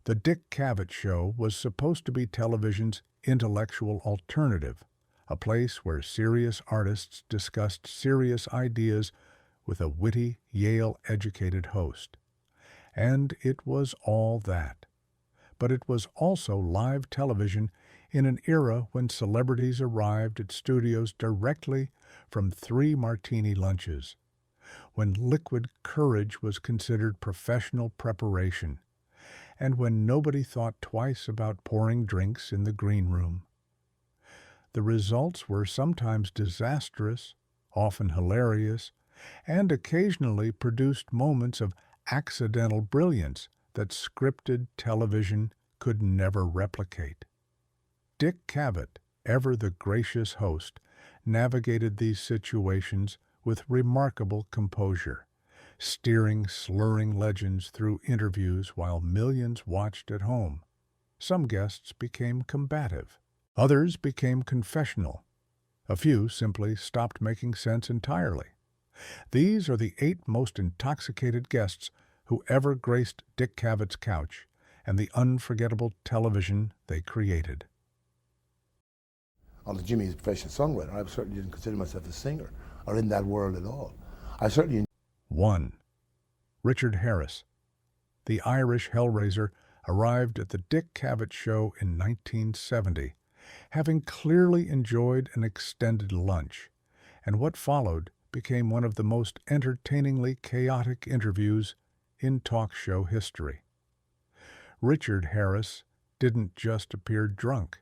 The Dick Cavett Show was supposed to be television's intellectual alternative, a place where serious artists discussed serious ideas with a witty, Yale-educated host. And it was all that. But it was also live television in an era when celebrities arrived at studios directly from 3 martini lunches, when liquid courage was considered professional preparation, and when nobody thought twice about pouring drinks in the green room. The results were sometimes disastrous, often hilarious, and occasionally produced moments of accidental brilliance that scripted television could never replicate. Dick Cavett, ever the gracious host, navigated these situations with remarkable composure, steering slurring legends through interviews while millions watched at home. Some guests became combative. Others became confessional. A few simply stopped making sense entirely. These are the 8 most intoxicated guests who ever graced Dick Cavett's couch and the unforgettable television they created. Although Jimmy's a professional songwriter, I certainly didn't consider myself a singer or in that world at all. I certainly... 1. Richard Harris. The Irish Hellraiser arrived at the Dick Cavett Show in 1970, having clearly enjoyed an extended lunch, and what followed became one of the most entertainingly chaotic interviews in talk show history. Richard Harris didn't just appear drunk.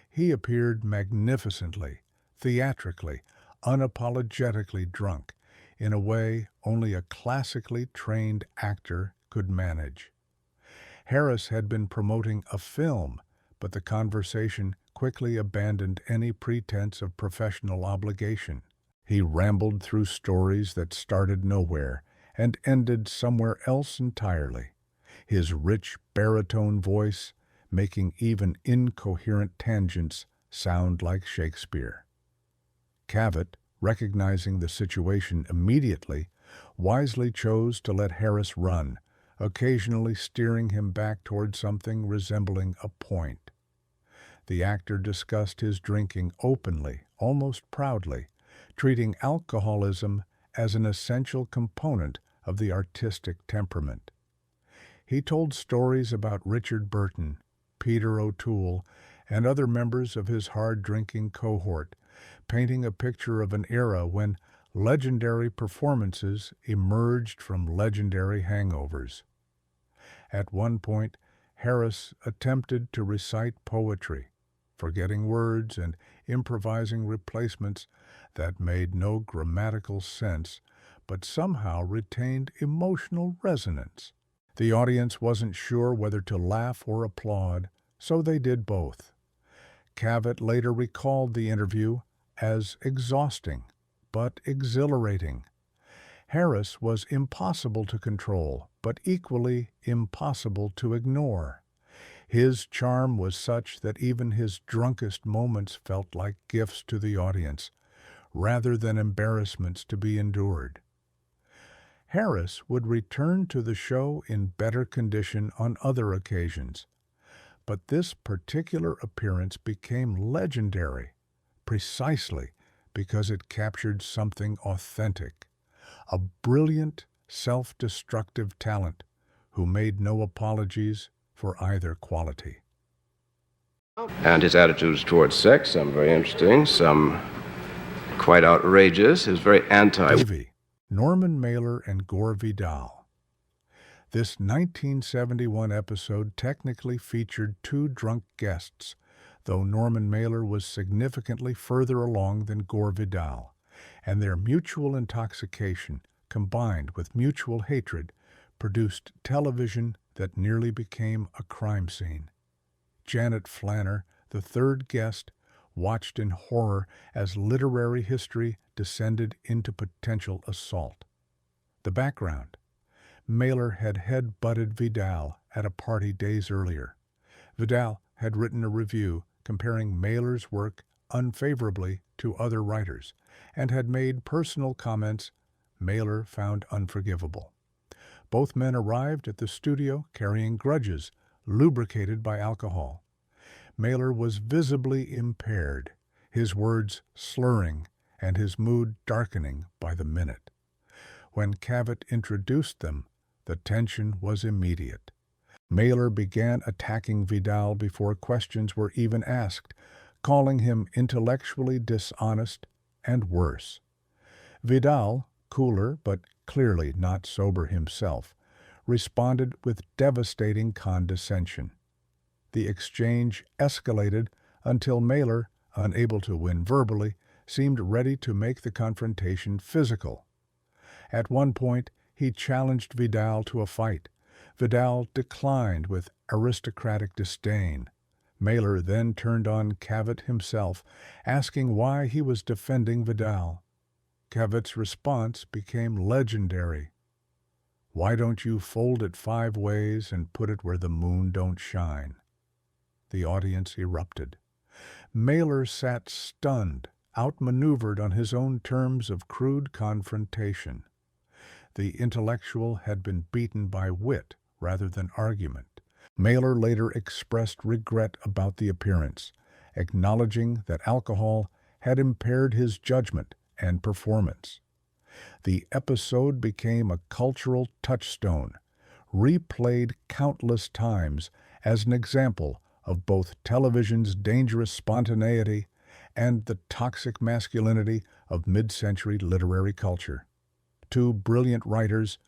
He appeared magnificently, theatrically, unapologetically drunk, in a way only a classically trained actor could manage. Harris had been promoting a film, but the conversation quickly abandoned any pretense of professional obligation. He rambled through stories that started nowhere and ended somewhere else entirely, his rich baritone voice making even incoherent tangents sound like Shakespeare. Cavett, recognizing the situation immediately, wisely chose to let Harris run, occasionally steering him back toward something resembling a point. The actor discussed his drinking openly, almost proudly, treating alcoholism as an essential component of the artistic temperament. He told stories about Richard Burton, Peter O'Toole, and other members of his hard-drinking cohort, painting a picture of an era when legendary performances emerged from legendary hangovers. At one point, Harris attempted to recite poetry, forgetting words and improvising replacements that made no grammatical sense, but somehow retained emotional resonance. The audience wasn't sure whether to laugh or applaud, so they did both. Cavett later recalled the interview as exhausting, but exhilarating. Harris was impossible to control, but equally impossible to ignore. His charm was such that even his drunkest moments felt like gifts to the audience, rather than embarrassments to be endured. Harris would return to the show in better condition on other occasions, but this particular appearance became legendary precisely because it captured something authentic, a brilliant, self-destructive talent who made no apologies for either quality. And his attitudes towards sex, some very interesting, some quite outrageous. He was very TV, Norman Mailer and Gore Vidal. This 1971 episode technically featured 2 drunk guests, though Norman Mailer was significantly further along than Gore Vidal, and their mutual intoxication, combined with mutual hatred, produced television that nearly became a crime scene. Janet Flanner, the 3rd guest, watched in horror as literary history descended into potential assault. The background: Mailer had head-butted Vidal at a party days earlier. Vidal had written a review comparing Mailer's work unfavorably to other writers, and had made personal comments Mailer found unforgivable. Both men arrived at the studio carrying grudges, lubricated by alcohol. Mailor was visibly impaired, his words slurring and his mood darkening by the minute. When Cavett introduced them, the tension was immediate. Mailor began attacking Vidal before questions were even asked, calling him intellectually dishonest and worse. Vidal, cooler but clearly not sober himself, responded with devastating condescension. The exchange escalated until Mailor, unable to win verbally, seemed ready to make the confrontation physical. At one point, he challenged Vidal to a fight. Vidal declined with aristocratic disdain. Mailor then turned on Cavett himself, asking why he was defending Vidal. Cavett's response became legendary. "Why don't you fold it 5 ways and put it where the moon don't shine?" The audience erupted. Mailor sat stunned, outmaneuvered on his own terms of crude confrontation. The intellectual had been beaten by wit rather than argument. Mailor later expressed regret about the appearance, acknowledging that alcohol had impaired his judgment and performance. The episode became a cultural touchstone, replayed countless times as an example of both television's dangerous spontaneity and the toxic masculinity of mid-century literary culture. 2 brilliant writers,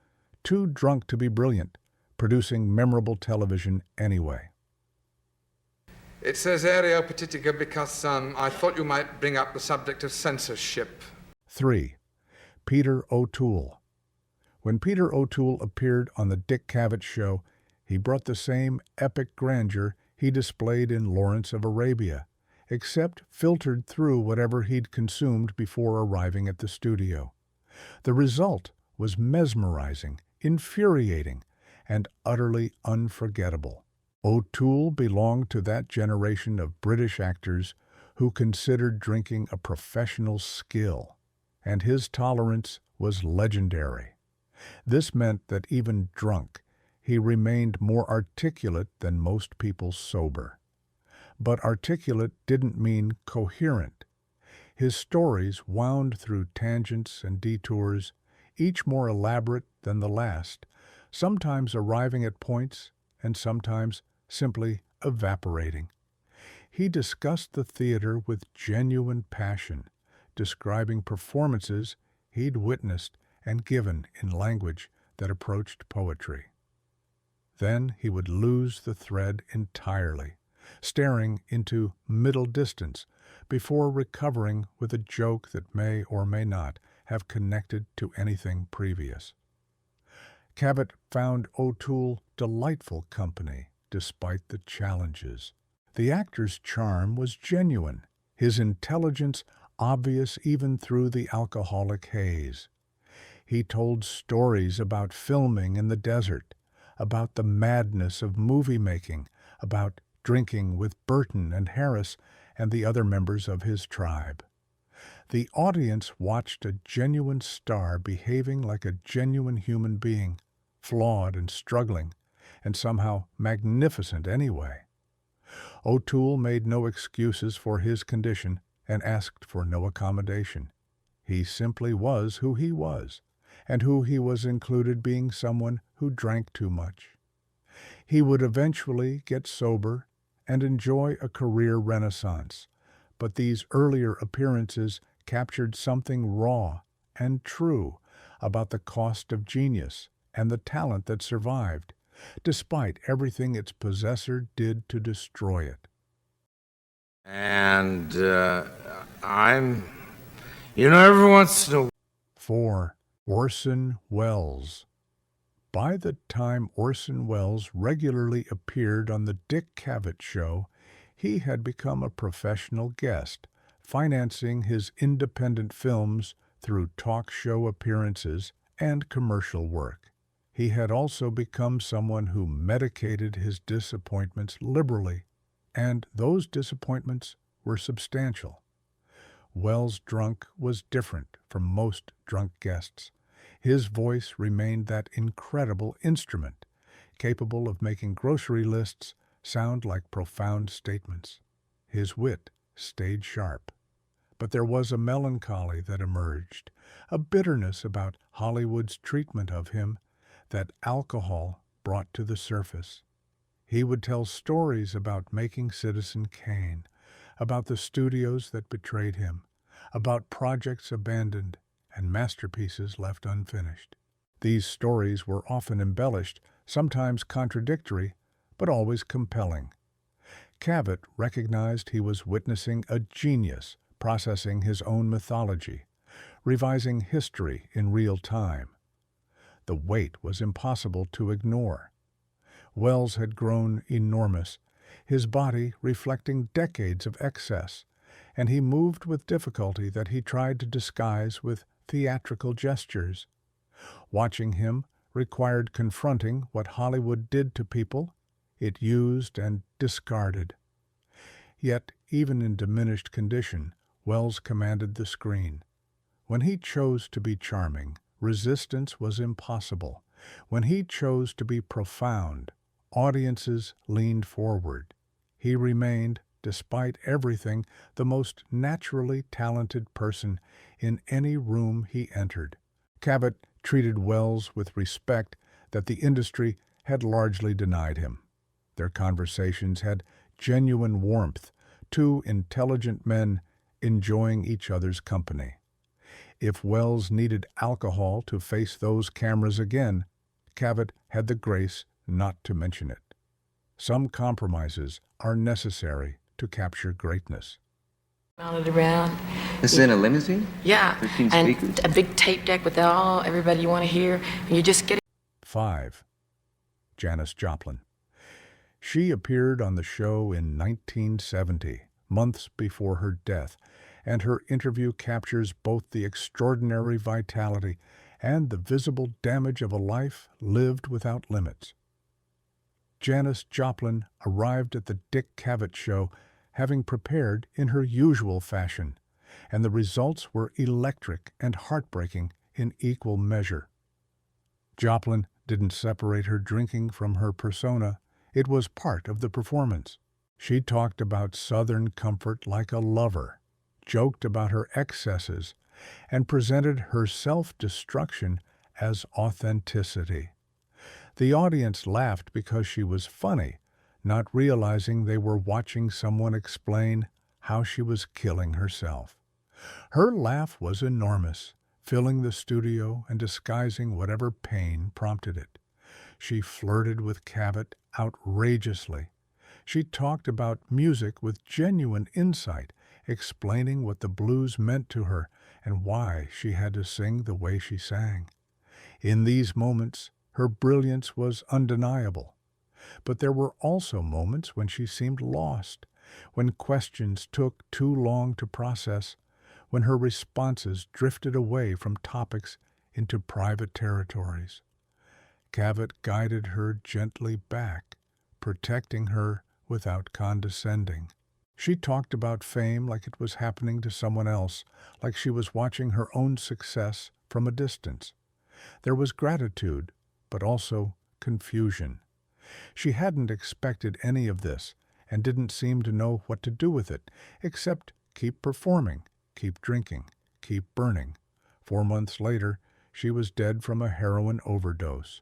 too drunk to be brilliant, producing memorable television anyway. It says aereo partitica because I thought you might bring up the subject of censorship. 3. Peter O'Toole. When Peter O'Toole appeared on the Dick Cavett Show, he brought the same epic grandeur he displayed in Lawrence of Arabia, except filtered through whatever he'd consumed before arriving at the studio. The result was mesmerizing, infuriating, and utterly unforgettable. O'Toole belonged to that generation of British actors who considered drinking a professional skill, and his tolerance was legendary. This meant that even drunk, he remained more articulate than most people sober. But articulate didn't mean coherent. His stories wound through tangents and detours, each more elaborate than the last, sometimes arriving at points and sometimes simply evaporating. He discussed the theater with genuine passion, describing performances he'd witnessed and given in language that approached poetry. Then he would lose the thread entirely, staring into middle distance before recovering with a joke that may or may not have connected to anything previous. Cavett found O'Toole delightful company despite the challenges. The actor's charm was genuine, his intelligence obvious even through the alcoholic haze. He told stories about filming in the desert, about the madness of movie-making, about drinking with Burton and Harris and the other members of his tribe. The audience watched a genuine star behaving like a genuine human being, flawed and struggling, and somehow magnificent anyway. O'Toole made no excuses for his condition and asked for no accommodation. He simply was who he was, and who he was included being someone who drank too much. He would eventually get sober and enjoy a career renaissance, but these earlier appearances captured something raw and true about the cost of genius and the talent that survived, despite everything its possessor did to destroy it. And every once in a while. 4. Orson Welles. By the time Orson Welles regularly appeared on the Dick Cavett Show, he had become a professional guest, financing his independent films through talk show appearances and commercial work. He had also become someone who medicated his disappointments liberally, and those disappointments were substantial. Welles drunk was different from most drunk guests. His voice remained that incredible instrument, capable of making grocery lists sound like profound statements. His wit stayed sharp. But there was a melancholy that emerged, a bitterness about Hollywood's treatment of him that alcohol brought to the surface. He would tell stories about making Citizen Kane, about the studios that betrayed him, about projects abandoned and masterpieces left unfinished. These stories were often embellished, sometimes contradictory, but always compelling. Cavett recognized he was witnessing a genius processing his own mythology, revising history in real time. The weight was impossible to ignore. Welles had grown enormous, his body reflecting decades of excess, and he moved with difficulty that he tried to disguise with theatrical gestures. Watching him required confronting what Hollywood did to people it used and discarded. Yet, even in diminished condition, Welles commanded the screen. When he chose to be charming, resistance was impossible. When he chose to be profound, audiences leaned forward. He remained, despite everything, the most naturally talented person in any room he entered. Cavett treated Welles with respect that the industry had largely denied him. Their conversations had genuine warmth, two intelligent men enjoying each other's company. If Welles needed alcohol to face those cameras again, Cavett had the grace not to mention it. Some compromises are necessary to capture greatness. Mounted around. This is in a limousine? Yeah, 15 and speakers? a big tape deck with everybody you want to hear, and you just get 5. Janis Joplin. She appeared on the show in 1970, months before her death, and her interview captures both the extraordinary vitality and the visible damage of a life lived without limits. Janis Joplin arrived at the Dick Cavett show having prepared in her usual fashion, and the results were electric and heartbreaking in equal measure. Joplin didn't separate her drinking from her persona. It was part of the performance. She talked about Southern comfort like a lover, joked about her excesses, and presented her self-destruction as authenticity. The audience laughed because she was funny, not realizing they were watching someone explain how she was killing herself. Her laugh was enormous, filling the studio and disguising whatever pain prompted it. She flirted with Cavett outrageously. She talked about music with genuine insight, explaining what the blues meant to her and why she had to sing the way she sang. In these moments, her brilliance was undeniable. But there were also moments when she seemed lost, when questions took too long to process, when her responses drifted away from topics into private territories. Cavett guided her gently back, protecting her without condescending. She talked about fame like it was happening to someone else, like she was watching her own success from a distance. There was gratitude, but also confusion. She hadn't expected any of this and didn't seem to know what to do with it, except keep performing, keep drinking, keep burning. 4 months later, she was dead from a heroin overdose.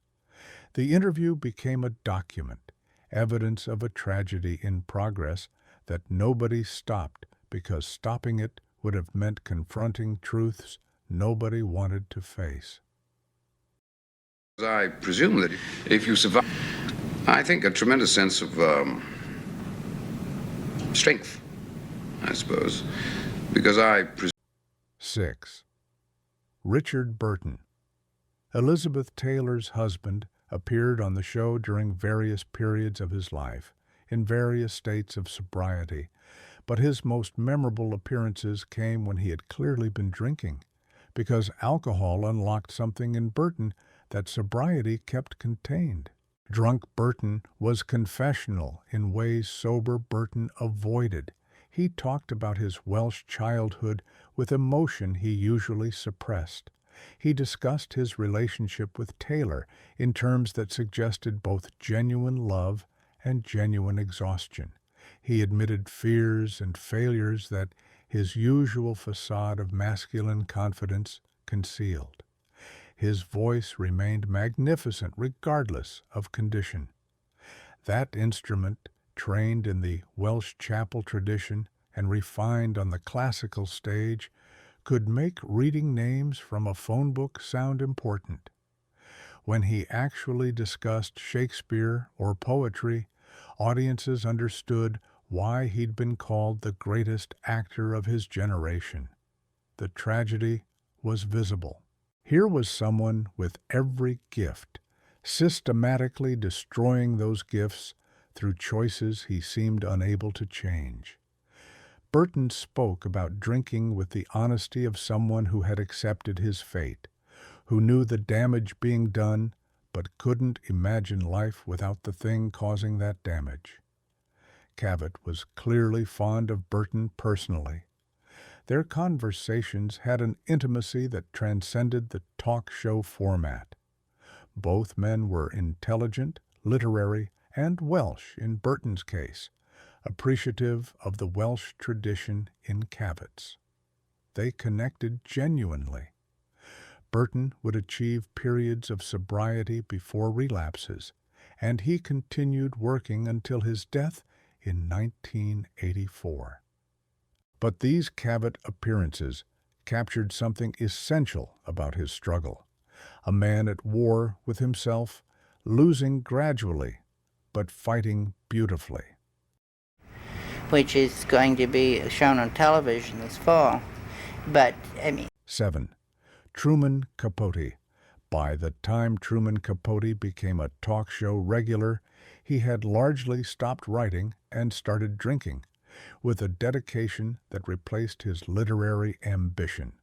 The interview became a document, evidence of a tragedy in progress that nobody stopped because stopping it would have meant confronting truths nobody wanted to face. I presume that if you survive, I think a tremendous sense of strength, I suppose, because I presume. 6. Richard Burton. Elizabeth Taylor's husband appeared on the show during various periods of his life, in various states of sobriety, but his most memorable appearances came when he had clearly been drinking, because alcohol unlocked something in Burton that sobriety kept contained. Drunk Burton was confessional in ways sober Burton avoided. He talked about his Welsh childhood with emotion he usually suppressed, He discussed his relationship with Taylor in terms that suggested both genuine love and genuine exhaustion. He admitted fears and failures that his usual facade of masculine confidence concealed. His voice remained magnificent regardless of condition. That instrument, trained in the Welsh chapel tradition and refined on the classical stage, could make reading names from a phone book sound important. When he actually discussed Shakespeare or poetry, audiences understood why he'd been called the greatest actor of his generation. The tragedy was visible. Here was someone with every gift, systematically destroying those gifts through choices he seemed unable to change. Burton spoke about drinking with the honesty of someone who had accepted his fate, who knew the damage being done but couldn't imagine life without the thing causing that damage. Cavett was clearly fond of Burton personally. Their conversations had an intimacy that transcended the talk show format. Both men were intelligent, literary, and Welsh in Burton's case, appreciative of the Welsh tradition in Cavett's. They connected genuinely. Burton would achieve periods of sobriety before relapses, and he continued working until his death in 1984. But these Cavett appearances captured something essential about his struggle. A man at war with himself, losing gradually, but fighting beautifully. Which is going to be shown on television this fall. But, 7. Truman Capote. By the time Truman Capote became a talk show regular, he had largely stopped writing and started drinking, with a dedication that replaced his literary ambition.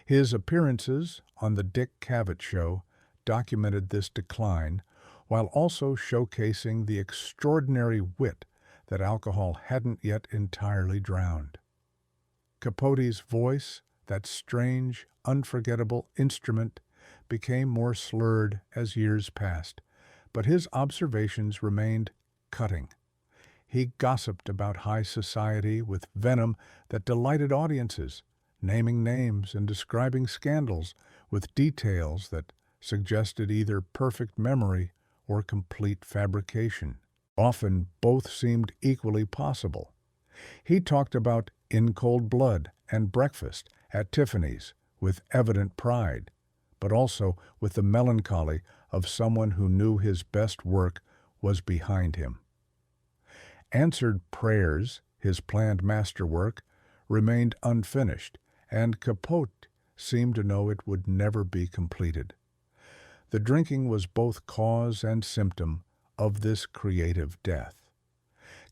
His appearances on the Dick Cavett Show documented this decline, while also showcasing the extraordinary wit that alcohol hadn't yet entirely drowned. Capote's voice, that strange, unforgettable instrument, became more slurred as years passed, but his observations remained cutting. He gossiped about high society with venom that delighted audiences, naming names and describing scandals with details that suggested either perfect memory or complete fabrication. Often both seemed equally possible. He talked about In Cold Blood and Breakfast at Tiffany's with evident pride, but also with the melancholy of someone who knew his best work was behind him. Answered Prayers, his planned masterwork, remained unfinished, and Capote seemed to know it would never be completed. The drinking was both cause and symptom of this creative death.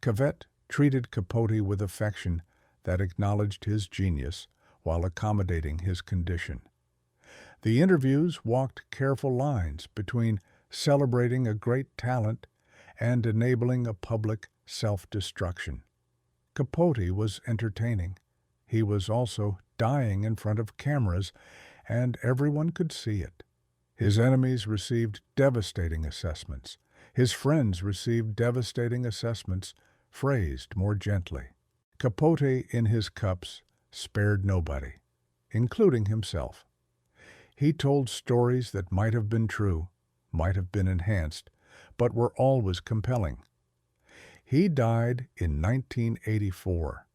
Cavett treated Capote with affection that acknowledged his genius while accommodating his condition. The interviews walked careful lines between celebrating a great talent and enabling a public self-destruction. Capote was entertaining. He was also dying in front of cameras, and everyone could see it. His enemies received devastating assessments. His friends received devastating assessments, phrased more gently. Capote in his cups spared nobody, including himself. He told stories that might have been true, might have been enhanced, but were always compelling. He died in 1984,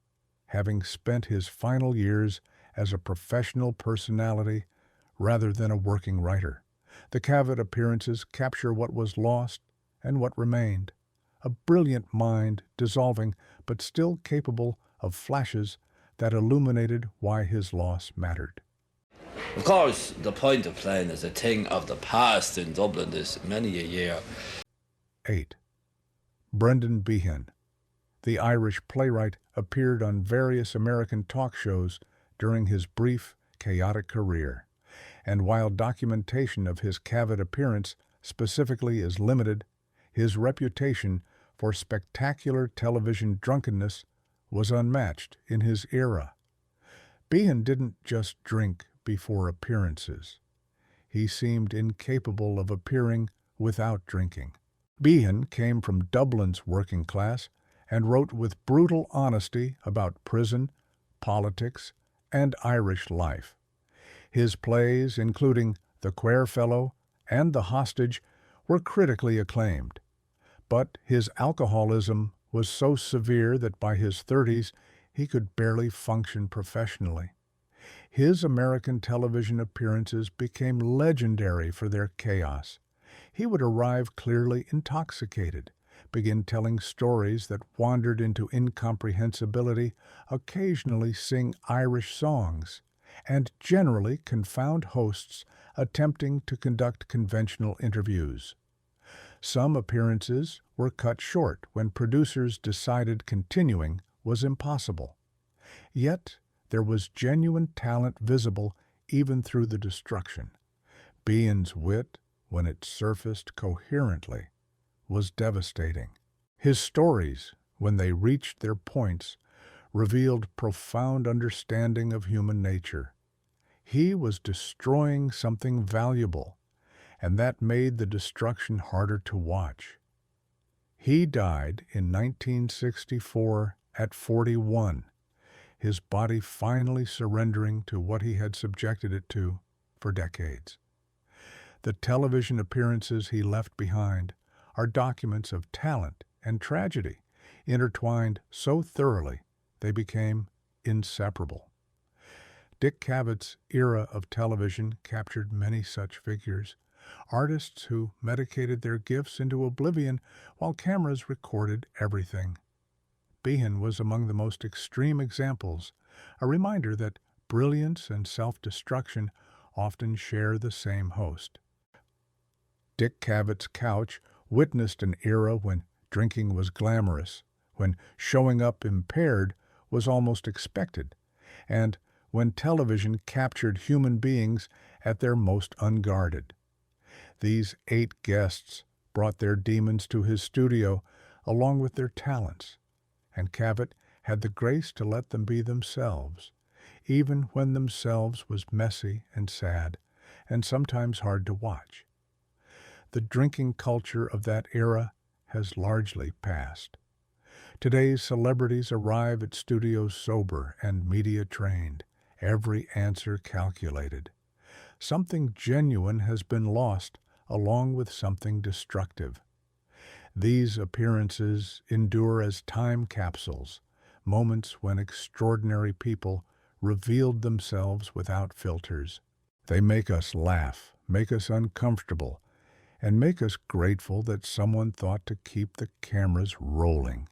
having spent his final years as a professional personality rather than a working writer. The Cavett appearances capture what was lost and what remained, a brilliant mind dissolving but still capable of flashes that illuminated why his loss mattered. Of course, the point of playing is a thing of the past in Dublin this many a year. 8. Brendan Behan. The Irish playwright appeared on various American talk shows during his brief, chaotic career, and while documentation of his Cavett appearance specifically is limited, his reputation for spectacular television drunkenness was unmatched in his era. Behan didn't just drink before appearances. He seemed incapable of appearing without drinking. Behan came from Dublin's working class and wrote with brutal honesty about prison, politics, and Irish life. His plays, including The Quare Fellow and The Hostage, were critically acclaimed. But his alcoholism was so severe that by his 30s he could barely function professionally. His American television appearances became legendary for their chaos. He would arrive clearly intoxicated, begin telling stories that wandered into incomprehensibility, occasionally sing Irish songs, and generally confound hosts attempting to conduct conventional interviews. Some appearances were cut short when producers decided continuing was impossible. Yet there was genuine talent visible even through the destruction. Behan's wit, when it surfaced coherently, was devastating. His stories, when they reached their points, revealed profound understanding of human nature. He was destroying something valuable, and that made the destruction harder to watch. He died in 1964 at 41, his body finally surrendering to what he had subjected it to for decades. The television appearances he left behind are documents of talent and tragedy, intertwined so thoroughly they became inseparable. Dick Cavett's era of television captured many such figures, artists who medicated their gifts into oblivion while cameras recorded everything. Behan was among the most extreme examples, a reminder that brilliance and self-destruction often share the same host. Dick Cavett's couch witnessed an era when drinking was glamorous, when showing up impaired was almost expected, and when television captured human beings at their most unguarded. These 8 guests brought their demons to his studio along with their talents, and Cavett had the grace to let them be themselves, even when themselves was messy and sad, and sometimes hard to watch. The drinking culture of that era has largely passed. Today's celebrities arrive at studios sober and media-trained, every answer calculated. Something genuine has been lost along with something destructive. These appearances endure as time capsules, moments when extraordinary people revealed themselves without filters. They make us laugh, make us uncomfortable, and make us grateful that someone thought to keep the cameras rolling.